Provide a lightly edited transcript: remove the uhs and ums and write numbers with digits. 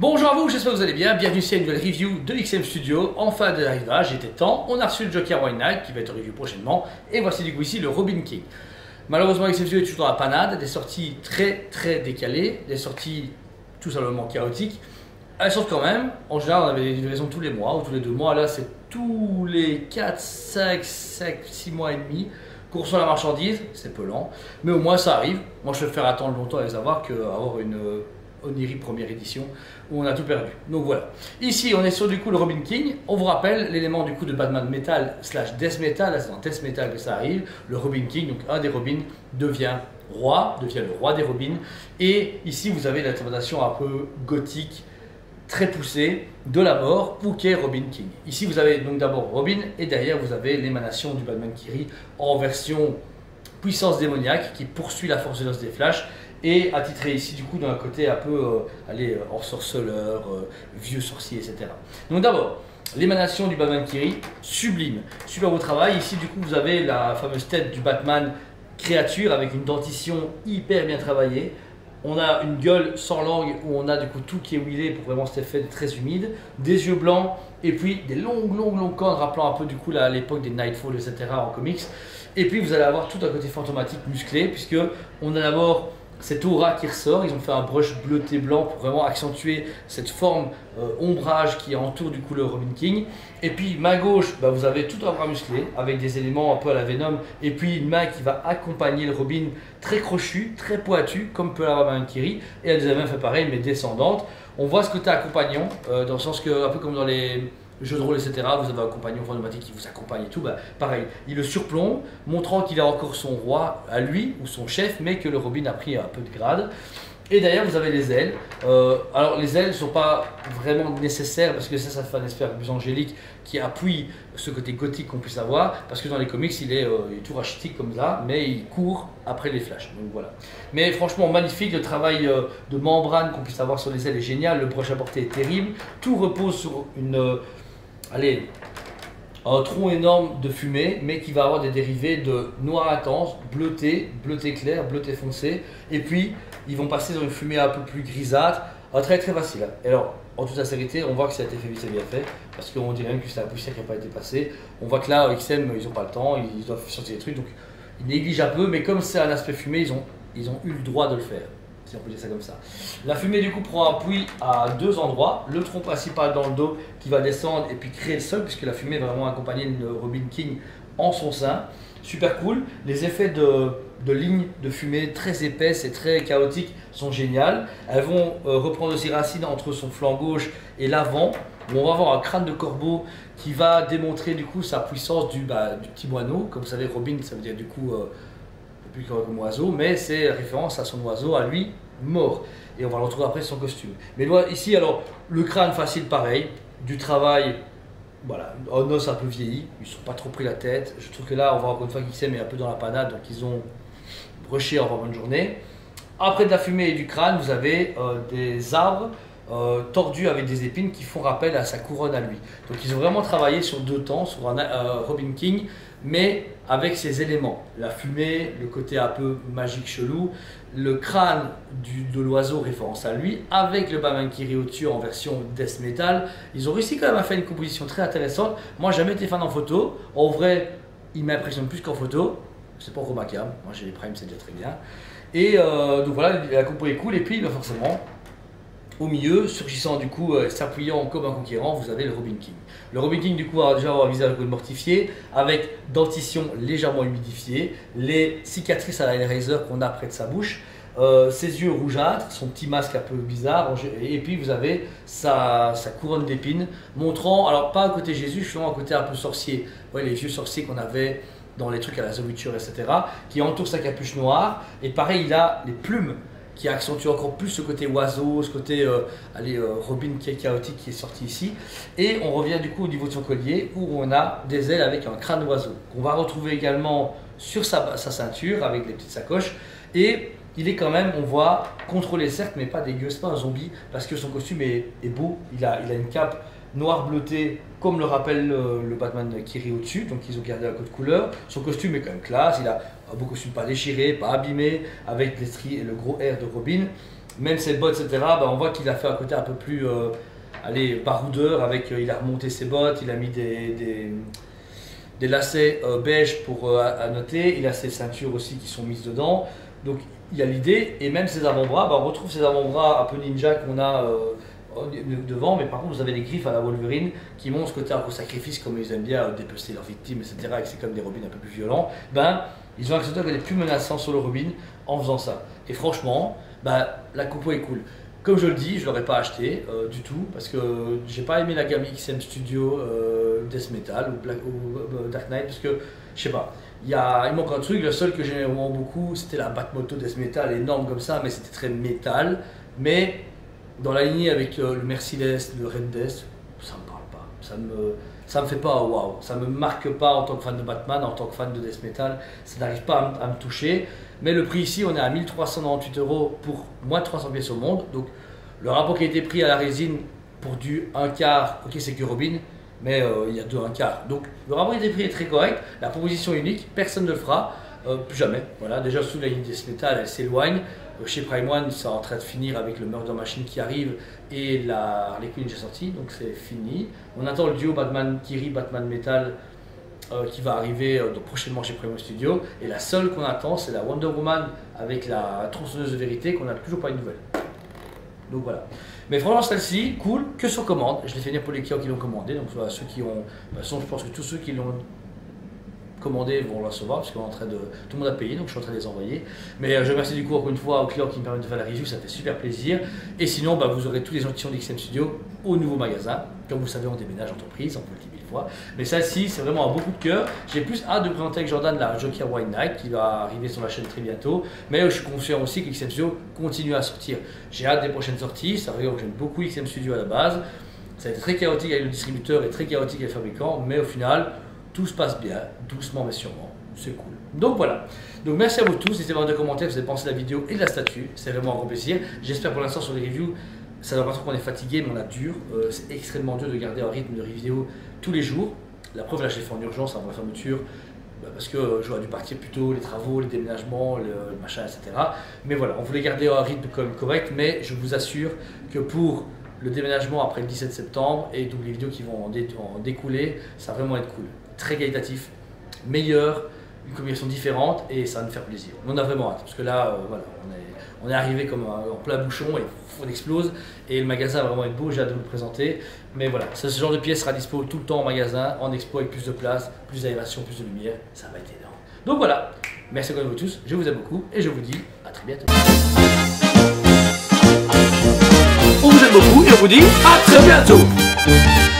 Bonjour à vous, j'espère que vous allez bien, bienvenue sur une nouvelle review de XM Studio. Enfin de l'arrivage, il était temps, on a reçu le Joker White Knight qui va être en review prochainement. Et voici du coup ici le Robin King. Malheureusement XM Studio est toujours dans la panade, des sorties très décalées, des sorties tout simplement chaotiques. Elles sortent quand même, en général on avait des livraisons tous les mois ou tous les 2 mois, là c'est tous les 4, 5, 6 mois et demi qu'on reçoit la marchandise, c'est peu lent, mais au moins ça arrive. Moi je préfère attendre longtemps à les avoir qu'avoir une Oniri première édition où on a tout perdu. Donc voilà. Ici on est sur du coup le Robin King. On vous rappelle l'élément du coup de Batman Metal slash Death Metal. Là c'est dans Death Metal que ça arrive. Le Robin King, donc un des Robins, devient roi, devient le roi des Robins. Et ici vous avez l'interprétation un peu gothique, très poussée de la mort ou qu'est Robin King. Ici vous avez donc d'abord Robin et derrière vous avez l'émanation du Batman Kiri en version puissance démoniaque qui poursuit la force de l'os des Flash et attitré ici du coup dans un côté un peu hors sorceleur, vieux sorcier, etc. Donc d'abord, l'émanation du Batman Kiri, sublime, super beau travail. Ici du coup vous avez la fameuse tête du Batman créature avec une dentition hyper bien travaillée. On a une gueule sans langue où on a du coup tout qui est huilé pour vraiment cet effet très humide, des yeux blancs et puis des longues cornes rappelant un peu du coup l'époque des Nightfall, etc. en comics. Et puis vous allez avoir tout un côté fantomatique musclé puisque on a d'abord cette aura qui ressort. Ils ont fait un brush bleuté blanc pour vraiment accentuer cette forme ombrage qui entoure du coup le Robin King. Et puis main gauche, vous avez tout un bras musclé avec des éléments un peu à la Venom et puis une main qui va accompagner le Robin très crochu, très pointu comme peut l'avoir Batman Kiri. Et la deuxième main fait pareil mais descendante. On voit ce côté accompagnant dans le sens que un peu comme dans les jeux de rôle, etc. Vous avez un compagnon fantomatique qui vous accompagne et tout. Pareil, il le surplombe, montrant qu'il a encore son roi à lui ou son chef, mais que le Robin a pris un peu de grade. Et derrière, vous avez les ailes. Alors, les ailes ne sont pas vraiment nécessaires parce que ça fait un esprit plus angélique qui appuie ce côté gothique qu'on puisse avoir. Parce que dans les comics, il est tout rachitique comme ça, mais il court après les flashs. Donc voilà. Mais franchement, magnifique. Le travail de membrane qu'on puisse avoir sur les ailes est génial. Le brush à portée est terrible. Tout repose sur un tronc énorme de fumée, mais qui va avoir des dérivés de noir intense, bleuté clair, bleuté foncé, et puis ils vont passer dans une fumée un peu plus grisâtre, très facile. Et alors, en toute sincérité, on voit que ça a été fait vite, c'est bien fait, parce qu'on dirait même que c'est la poussière qui n'a pas été passée. On voit que là, XM, ils n'ont pas le temps, ils doivent sortir des trucs, donc ils négligent un peu, mais comme c'est un aspect fumé, ils ont eu le droit de le faire. Si on peut dire ça comme ça. La fumée du coup prend appui à 2 endroits, le tronc principal dans le dos qui va descendre et puis créer le sol puisque la fumée va vraiment accompagner le Robin King en son sein. Super cool, les effets de lignes de fumée très épaisses et très chaotiques sont géniales. Elles vont reprendre aussi racine entre son flanc gauche et l'avant où on va avoir un crâne de corbeau qui va démontrer du coup sa puissance du petit moineau. Comme vous savez, Robin ça veut dire du coup plus comme oiseau, mais c'est référence à son oiseau, à lui, mort. Et on va le retrouver après son costume. Mais ici, alors, le crâne facile, pareil, du travail, voilà, un os un peu vieilli, ils ne sont pas trop pris la tête. Je trouve que là, on voit encore une fois qu'XM est un peu dans la panade, donc ils ont brushé en bonne journée. Après de la fumée et du crâne, vous avez des arbres tordus avec des épines qui font rappel à sa couronne à lui. Donc ils ont vraiment travaillé sur 2 temps, sur un Robin King, mais avec ces éléments, la fumée, le côté un peu magique chelou, le crâne de l'oiseau référence à lui, avec le Batman Kiri au-dessus en version Death Metal. Ils ont réussi quand même à faire une composition très intéressante. Moi j'ai jamais été fan en photo, en vrai il m'impressionne plus qu'en photo, c'est pas encore ma cam, moi j'ai les primes c'est déjà très bien. Et donc voilà, la compo est cool et puis forcément au milieu, surgissant du coup, s'appuyant comme un conquérant, vous avez le Robin King. Le Robin King du coup va déjà avoir un visage mortifié, avec dentition légèrement humidifiée, les cicatrices à la razor qu'on a près de sa bouche, ses yeux rougeâtres, son petit masque un peu bizarre, et puis vous avez sa couronne d'épines, montrant, alors pas à côté Jésus, justement à côté un peu sorcier, ouais, les vieux sorciers qu'on avait dans les trucs à la The Witcher, etc., qui entourent sa capuche noire, et pareil il a les plumes, qui accentue encore plus ce côté oiseau, ce côté Robin qui est chaotique qui est sorti ici. Et on revient du coup au niveau de son collier où on a des ailes avec un crâne d'oiseau qu'on va retrouver également sur sa ceinture avec des petites sacoches. Et il est quand même, on voit, contrôlé certes, mais pas dégueu, c'est pas un zombie parce que son costume est beau. Il a une cape noir bleuté comme le rappelle le Batman Kiri au-dessus, donc ils ont gardé un code couleur. Son costume est quand même classe, il a un beau costume pas déchiré, pas abîmé, avec les stries et le gros air de Robin. même ses bottes, etc., bah, on voit qu'il a fait un côté un peu plus allez, baroudeur, avec, il a remonté ses bottes, il a mis des lacets beige pour annoter, il a ses ceintures aussi qui sont mises dedans. Donc il y a l'idée, et même ses avant-bras, bah, on retrouve ces avant-bras un peu ninja qu'on a devant, mais par contre vous avez des griffes à la Wolverine qui montrent ce côté sacrifice, comme ils aiment bien dépecer leurs victimes, etc., et que c'est comme des Robins un peu plus violents. Ben, ils ont accepté qu'elle est plus menaçant sur le Robin en faisant ça. Et franchement, bah, la compo est cool. Comme je le dis, je ne l'aurais pas acheté du tout parce que j'ai pas aimé la gamme XM Studio Death Metal ou Dark Knight parce que je sais pas, il manque un truc. Le seul que j'aimais vraiment beaucoup c'était la Batmoto Death Metal, énorme comme ça, mais c'était très métal. Mais dans la lignée avec le Merciless, le Red Death, ça me parle pas. Ça me fait pas waouh, ça me marque pas en tant que fan de Batman, en tant que fan de Death Metal, ça n'arrive pas à me toucher. Mais le prix ici, on est à 1398 € pour moins de 300 pièces au monde. Donc le rapport qui a été pris à la résine pour du 1/4, ok c'est que Robin, mais il y a 2 1/4. Donc le rapport qui a été pris est très correct, la proposition est unique, personne ne le fera, plus jamais. Voilà, déjà sous la ligne Death Metal, elle s'éloigne. Chez Prime One, c'est en train de finir avec le Murder Machine qui arrive et la Harley Quinn est déjà sortie, donc c'est fini. On attend le duo Batman Kiri, Batman Metal qui va arriver prochainement chez Prime One Studio. Et la seule qu'on attend, c'est la Wonder Woman avec la tronçonneuse de vérité qu'on n'a toujours pas une nouvelle. Donc voilà. Mais franchement, celle-ci, cool, que sur commande. Je l'ai fait venir pour les clients qui l'ont commandé. Donc voilà, ceux qui ont. Je pense que tous ceux qui l'ont commandé vont le recevoir parce qu'on est en train de. Tout le monde a payé, donc je suis en train de les envoyer. Mais je remercie du coup encore une fois aux clients qui me permettent de faire la review, ça fait super plaisir. Et sinon, bah, vous aurez tous les échantillons d'XM Studio au nouveau magasin. Comme vous savez, on déménage entreprise, on peut le dire 1000 fois. Mais celle-ci, c'est vraiment un beau coup de cœur. J'ai plus hâte de présenter avec Jordan la Joker White Knight qui va arriver sur la chaîne très bientôt. Mais je suis conscient aussi que XM Studio continue à sortir. J'ai hâte des prochaines sorties. Ça veut dire que j'aime beaucoup XM Studio à la base. Ça a été très chaotique avec le distributeur et très chaotique avec le fabricant. Mais au final, tout se passe bien, doucement mais sûrement, c'est cool. Donc voilà, donc merci à vous tous, n'hésitez pas à mettre des commentaires si vous avez pensé de la vidéo et de la statue, c'est vraiment un grand plaisir. J'espère pour l'instant sur les reviews, ça ne doit pas trop qu'on est fatigué, mais on a dur, c'est extrêmement dur de garder un rythme de review tous les jours. La preuve là je l'ai fait en urgence avant la fermeture, parce que j'aurais dû partir plus tôt, les travaux, les déménagements, le machin, etc. Mais voilà, on voulait garder un rythme quand même correct, mais je vous assure que pour le déménagement après le 17 septembre et donc les vidéos qui vont en découler, ça va vraiment être cool. Très qualitatif, meilleur, une communication différente et ça va nous faire plaisir. On a vraiment hâte parce que là, voilà, on est arrivé comme en plein bouchon et on explose et le magasin va vraiment être beau, j'ai hâte de vous le présenter. Mais voilà, ce genre de pièce sera dispo tout le temps en magasin, en expo avec plus de place, plus d'aération, plus de lumière, ça va être énorme. Donc voilà, merci à vous tous, je vous aime beaucoup et je vous dis à très bientôt. On vous aime beaucoup et on vous dit à très bientôt.